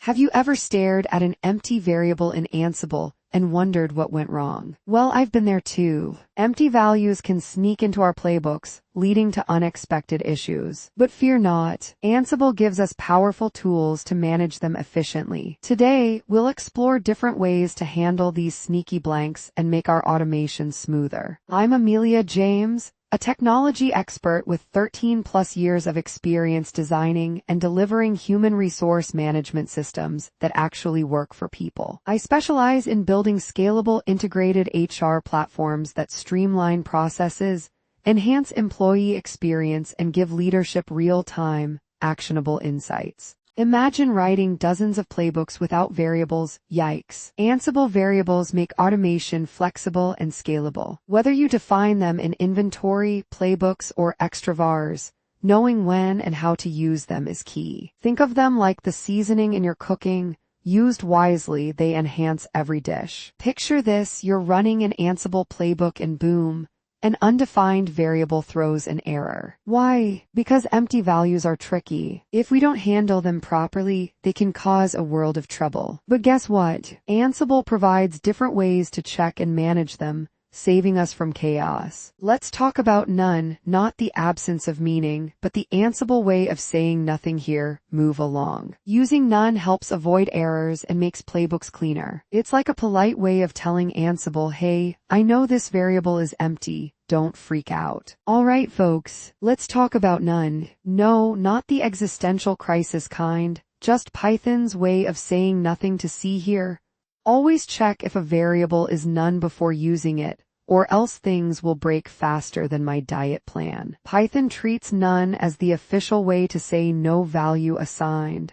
Have you ever stared at an empty variable in Ansible and wondered what went wrong? Well, I've been there too. Empty values can sneak into our playbooks, leading to unexpected issues. But fear not, Ansible gives us powerful tools to manage them efficiently. Today, we'll explore different ways to handle these sneaky blanks and make our automation smoother. I'm Amelia James, a technology expert with 13+ years of experience designing and delivering human resource management systems that actually work for people. I specialize in building scalable integrated HR platforms that streamline processes, enhance employee experience, and give leadership real-time, actionable insights. Imagine writing dozens of playbooks without variables. Yikes. Ansible Variables make automation flexible and scalable. Whether you define them in inventory, playbooks, or extra vars, knowing when and how to use them is key. Think of them like the seasoning in your cooking. Used wisely, they enhance every dish. Picture this: you're running an Ansible playbook and boom, an undefined variable throws an error. Why? Because empty values are tricky. If we don't handle them properly, they can cause a world of trouble. But guess what? Ansible provides different ways to check and manage them, saving us from chaos. Let's talk about none, not the absence of meaning, but the Ansible way of saying nothing here. Move along. Using none helps avoid errors and makes playbooks cleaner. It's like a polite way of telling Ansible, hey, I know this variable is empty. Don't freak out. Alright folks, let's talk about none. No, not the existential crisis kind, just Python's way of saying nothing. To see here, always check if a variable is none before using it, or else things will break faster than my diet plan. Python treats none as the official way to say no value assigned.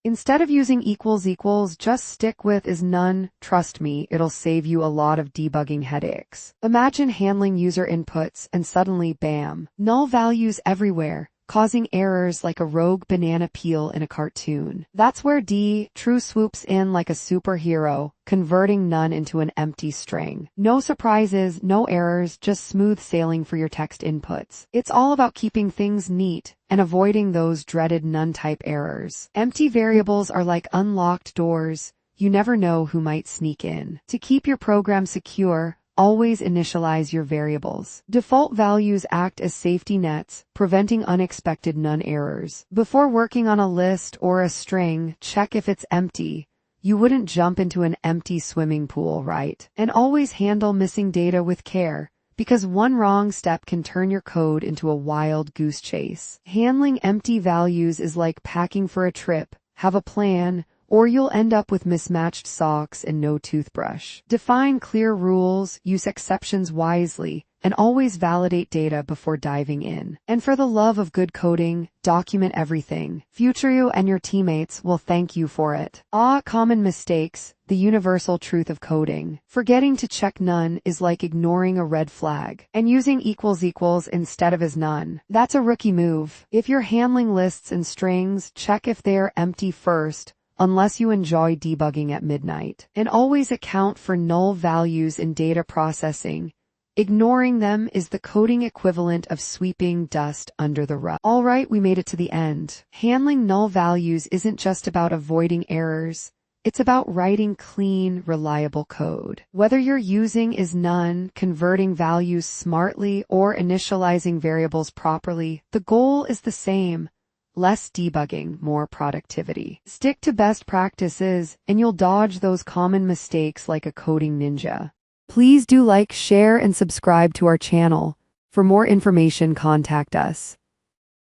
Instead of using equals, just stick with is none. Trust me, it'll save you a lot of debugging headaches. Imagine handling user inputs and suddenly, bam, null values everywhere, causing errors like a rogue banana peel in a cartoon. That's where true swoops in like a superhero, converting none into an empty string. No surprises, no errors, just smooth sailing for your text inputs. It's all about keeping things neat and avoiding those dreaded none-type errors. Empty variables are like unlocked doors. You never know who might sneak in. To keep your program secure, always initialize your variables. Default values act as safety nets, preventing unexpected none errors. Before working on a list or a string, check if it's empty. You wouldn't jump into an empty swimming pool, right? And always handle missing data with care, because one wrong step can turn your code into a wild goose chase. Handling empty values is like packing for a trip. Have a plan, or you'll end up with mismatched socks and no toothbrush. Define clear rules, use exceptions wisely, and always validate data before diving in. And for the love of good coding, document everything. Future you and your teammates will thank you for it. Common mistakes, the universal truth of coding. Forgetting to check none is like ignoring a red flag. And using equals instead of as none. That's a rookie move. If you're handling lists and strings, check if they're empty first, unless you enjoy debugging at midnight. And always account for null values in data processing. Ignoring them is the coding equivalent of sweeping dust under the rug. Alright, we made it to the end. Handling null values isn't just about avoiding errors. It's about writing clean, reliable code. Whether you're using is none, converting values smartly, or initializing variables properly, the goal is the same. Less debugging, more productivity. Stick to best practices, and you'll dodge those common mistakes like a coding ninja. Please do like, share, and subscribe to our channel. For more information, contact us.